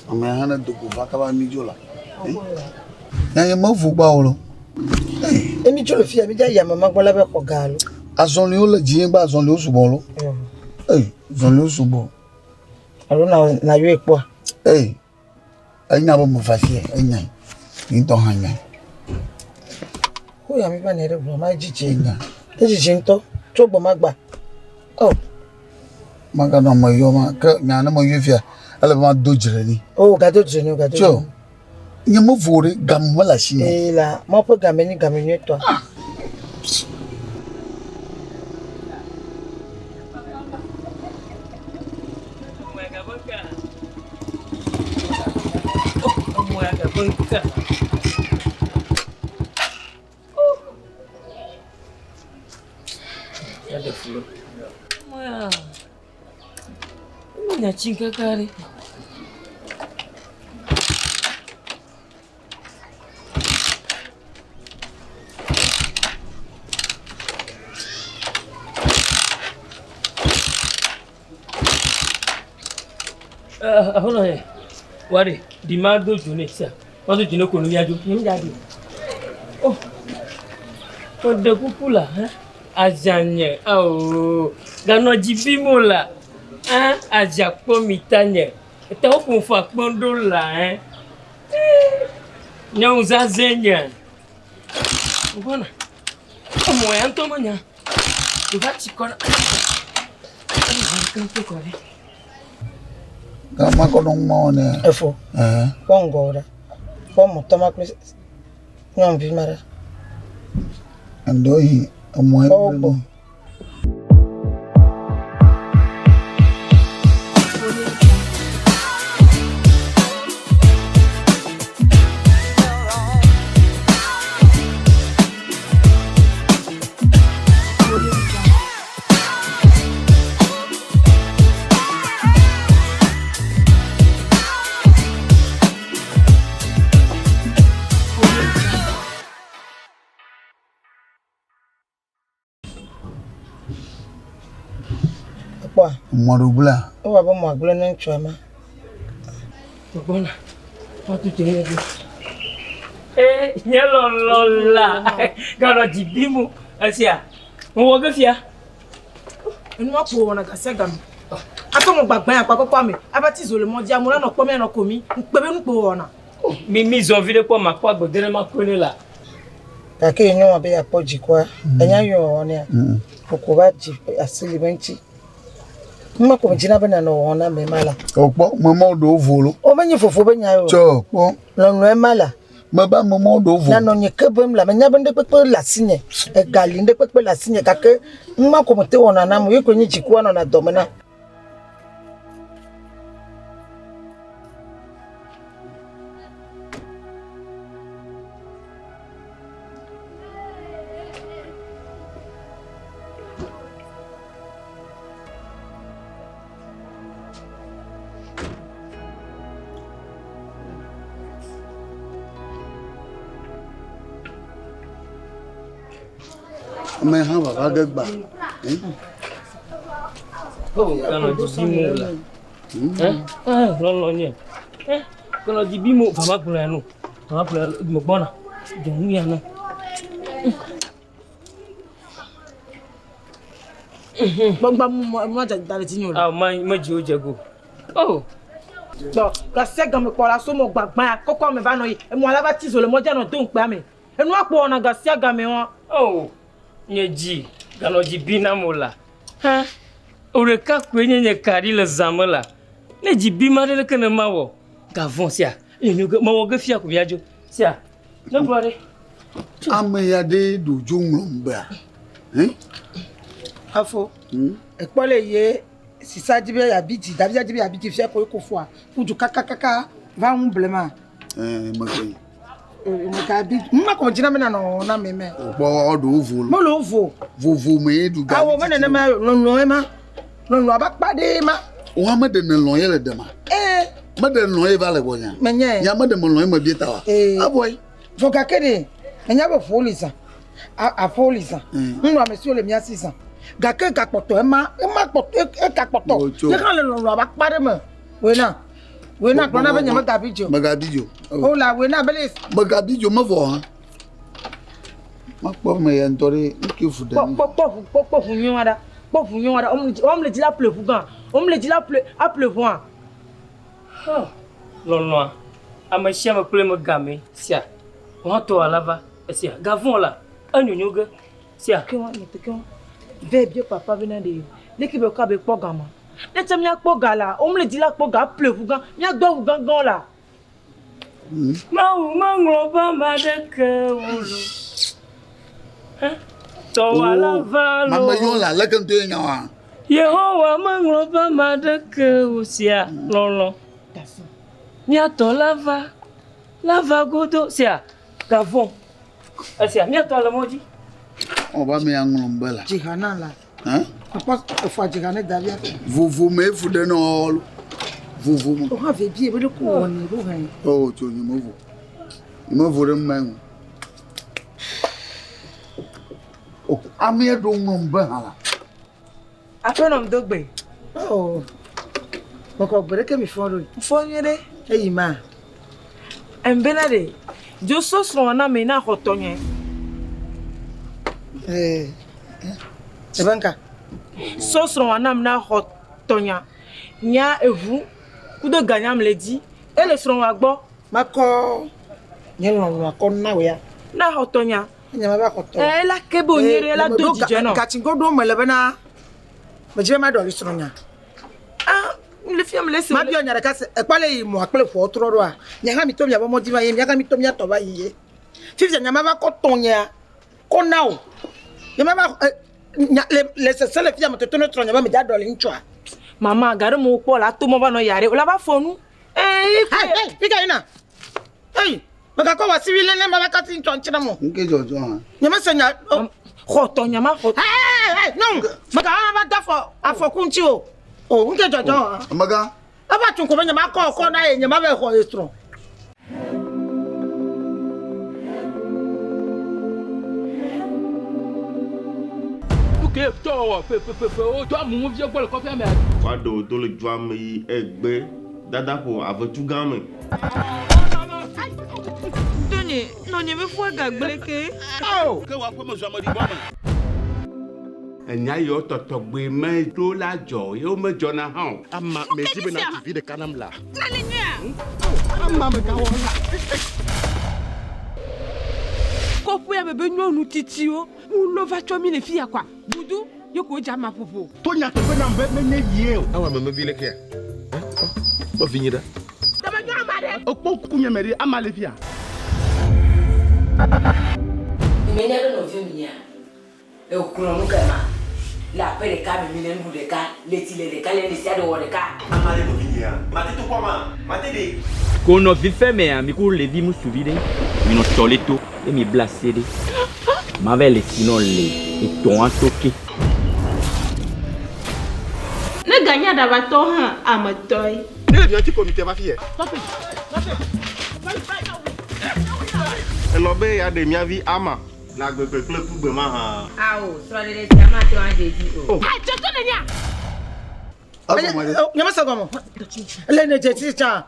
Ame hana do go vakaba mi jola. Ya ma fu gba o lo. Emi jolo fi ami ja ya mama gbola be ko ga lo. Azon le o le jin gba azon le o subo lo. Azon le o subo. Alo na yo epo. Anya bo mo fasie anya. Ni to hanya. Ko ya mi ba na re bro ma jije nya. Jije nto to gbo ma gba. Oh. Maga no mo yo ma ka nya na mo yo fia. Ala ma do jire ni. Oh, ga do jire ni, ga do. Cho. Nya mo vore gam wala shi ni. La, mo po gam ni to. Ada fulo. Moya. Ina chinga kare. Ahono he. Wari, di mado june sa. Mado june ko ni ajo. Ni jadi. Oh. O de kupula, Ajanye. Oh. Gano jibimo la. Ajakpo mitanye. Eta o kun fa kpondo la, Nya uzazenya. Mbona? Omo ya ntomanya. Ubati kona. Kama ko dong mo ne. Efo. Pongora. Pomo toma kris. Nyom vi mara. Ando hi omo e. Marubla. O wa bo mo agble na nchoma. Tobona. Watu tene. Nyelo lola. Gano jibimu. Asia. Mo ga fia. Enu apo wona ga segam. Ato mo gbagban apa papa mi. Abatizo le mo dia mo na no po me no komi. Npebe npo wona. Mi zo vile po makwa gbodere makone la. Ka ke nyo abe ya poji kwa. Enya yo wona. Kokoba ji asili benchi. Mma ko jina bana no wona me mala. Opo mo do volo. O menye fofo benya yo. Cho, po. No mala. Maba mo do volo. Na no nye kebem la menya bende pepe la sinye. E gali nde pepe la sinye kake mma ko mte wona na mo yeko nyi jikwa no na domena. Me ha ba ga gba. Kano jibimo la. Lolo nye. Kano jibimo fama kula no. Fama kula mo bona. Jonu ya no. Gbagba mo ja dale ti yin o. Ah ma ji o jego. Oh. Bo ka segam me kola so mo gbagban akoko me ba no yi. E mo alaba ti so le mo ja no to npa me. Enu apo ona ga segam me won. Oh. Nyeji gano jibina mola. Oreka kwenye nye kari le zamela. Ne jibima le kene mawo. Gavon sia. Enu mawo ge fia ko biajo. Sia. No brother. Ame ya de do jumlumba. Afo. E pole ye sisa dibe ya biti, dabia dibe ya biti fia ko fo a. Fuju kakakaka va un blema. Makai. Ka bi mma ko jina me na no na me me. Bo do volo. Mo lo vo. Vovo me du ga. Awo me na ma no ma. No aba pade ma. O ma de no ye le de ma. Ma de no ye va le bonya. Menye. Ya ma de mo no ye ma bi ta wa. Aboy. Fo ka kede. Enya be folisa. A folisa. Nwa me si o le mi asisa. Ga ke ga poto e ma poto e ka poto. Ye kan le no aba pade me. We na. we na kona be nyama gabijo o la we na bele magabijo mo vo ha ma po me yan tori ki fu da po fu nyon ada on le dit la pleu gan on le dit la pleu a pleuvoir non ama chama pleu me game sia on to alava sia gavon la anyonyoga sia que on te que ve bien papa venant de l'équipe ka be po gama ne tem ya po gala on le dit la po ga pleuvoir ya do gangan la manglo ba madaka wulu to alava lo mama yon la kan to nyawa Yehowa manglo ba madaka usia lolo mia to lava godo sia gavon asia mia to la moji on va me ngom bela jihana la hein papa fa jihana davia vous me fu de no vous on va bien be ko woni ro han oh to ni mo vo rem oh amia do ngom bela après on dogbe oh boko breke mi foro nyere eyi ma embenade jo so so na me na hotonye ebanka so so na me na hotonya nya evu kudo ganya me ledi ele so wa gbo mako nyelo wa ko na we ya na hotonya nya ma ba hoto la kebo nyere la doji je no katingo do mo lebena me je ma do ri so nya le fiam laisse ma bien nyara kase e pale yi mo akle fo troro a nya mi tom ya bo mo diva ye nya mi tom ya to ba yi fifi nya ma ba ko tonya ko nawo nya ma ba le se le fiam to to no tro nya ba mi da do le nchwa mama gare mo po la to mo ba no yare o la ba fonu fika ina maka ko wa civil ne ma ba ka tin chon chira mo nke jojo ha nya ma se nya ho to nya ma ho non maka ba da fo afokunchi o oh nke jojo amaga aba tun ko benya ma ko na ye nyama be ho estro ok to o to mu vie gbole ko fe me fado to le jwa mi egbe dada po avotu game Tony no nye me fu agagbleke oh ke wa ko mo zo mo di bo ma Enya yo totogbe me do la jo yo me jona han ama me jibe na TV de kanam la na le nya ama me ka wona ko fu ya bebe nyu onu titi o mu lo va cho mi le fi akwa budu yoko jama popo to nya to na me nye yie o awa me vile ke ba vinyida taba nyu amade o po kunya meri ama le fia me nya do no fi mi nya e okuro nu kama la pere ka mi ne ndu de ka leti le de ka le ni sia de wo de ka amale no vinia mate to kwa mate de kono vife me mi ku le vi mu subide mi no toleto e mi blasede ma vele sino le e ton atoke ne ganya da ba to han amatoy ne bien ti comité va fier elobe ya de mia vi ama na gbegbe kle kugbe ma ha awo so de sia ma to an de ji o ai to to ne nya nyama sa gomo le ne je ti cha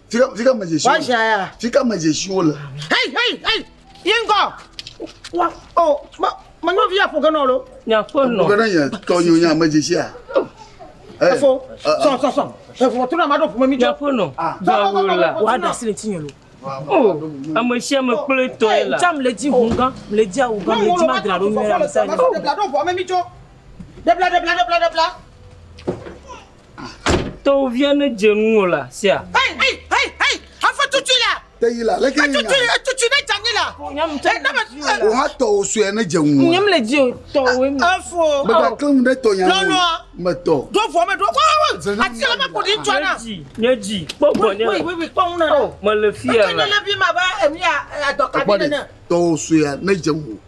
fika majeshi wa shaya fika majeshi wala hey yingo wa oh ma no via po ganolo nya fono kana ya to nya majeshi a fo so fo to na ma do fo mi nya jo fono zawula wa da sile tinyelo oh ama chama pleu to la cham le di hunga le di awuga le di madra ro mi ra sa ni de bla do fo mi jo de bla to vienne jenu la sia hey afa tutu la tayila la ke nya tutu ne tangila nyam ta o ha to osu ene jewu nyam le di to we mi afo ba klum de to nya no ma to do fo me do wa ati la ma ko di twana nyeji popo ne we pon na oh ma le fia la le bi ma ba emi a do ka bi na to osu ya ne jewu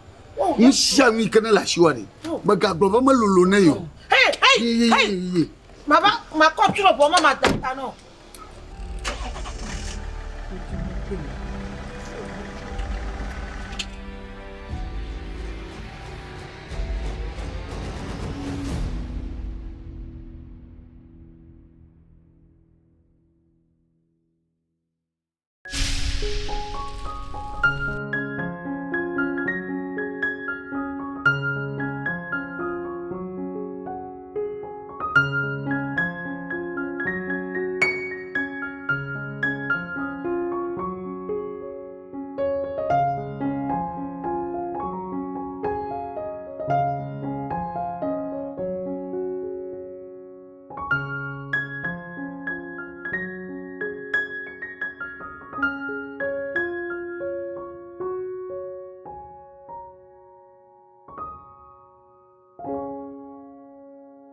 nsha mi kana la shiwari ba ga gbo ma lolo ne yo hey ma ko turo fo ma ta no